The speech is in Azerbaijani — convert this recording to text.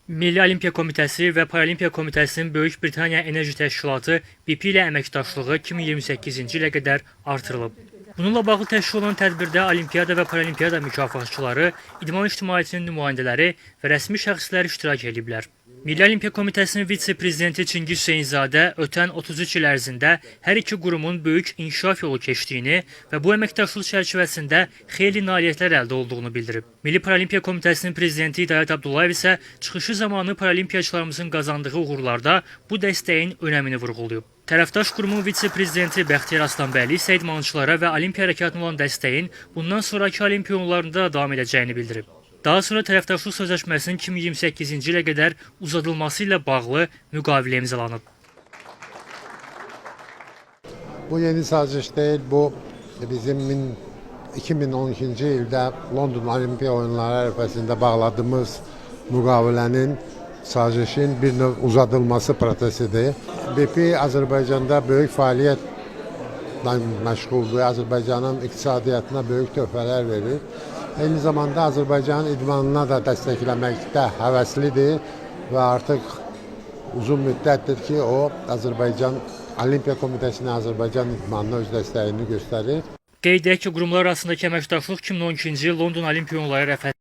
Milli Olimpiya Komitəsi və Paralimpiya Komitəsinin Böyük Britaniya Enerji Təşkilatı BP ilə əməkdaşlığı 2028-ci ilə qədər artırılıb. Bununla bağlı təşkil olunan tədbirdə Olimpiyada və Paralimpiada mükafatçıları, idman ictimaiyyətinin nümayəndələri və rəsmi şəxslər iştirak ediblər. Milli Olimpiya Komitəsinin vitse-prezidenti Çingiz Hüseynzadə ötən 33 il ərzində hər iki qurumun böyük inkişaf yolu keçdiyini və bu əməkdaşlıq çərçivəsində xeyli nailiyyətlər əldə olduğunu bildirib. Milli Paralimpiya Komitəsinin prezidenti Hidayət Abdullayev isə çıxışı zamanı paralimpiyaçılarımızın qazandığı uğurlarda bu dəstəyin önəmini vurğulayıb. Tərəfdaş qurumun vitse-prezidenti Bəxtiyar Aslanbəyli isə idmançılara və olimpiya hərəkatına olan dəstəyin bundan sonraki olimpiya oyunlarında davam edəcəyini bildirib. Daha sonra tərəfdaşlıq sözləşməsinin 2028-ci ilə qədər uzadılması ilə bağlı müqavilə imzalanıb. Bu yeni saziş deyil, bu bizim 2012-ci ildə London Olimpiya Oyunları ərəfəsində bağladığımız müqavilənin, sazişin bir növ uzadılması prosesidir. BP Azərbaycanda böyük fəaliyyətlə məşğuldur, Azərbaycanın iqtisadiyyatına böyük töhfələr verir. Eyni zamanda Azərbaycanın idmanına da dəstəkləməkdə həvəslidir və artıq uzun müddətdir ki, o Azərbaycan Olimpiya Komitəsinin Azərbaycan idmanına öz dəstəyini göstərir. Qeyd edək ki, qurumlar arasındakı əməkdaşlıq 2012-ci il London Olimpiya Oyunları ərəfəsində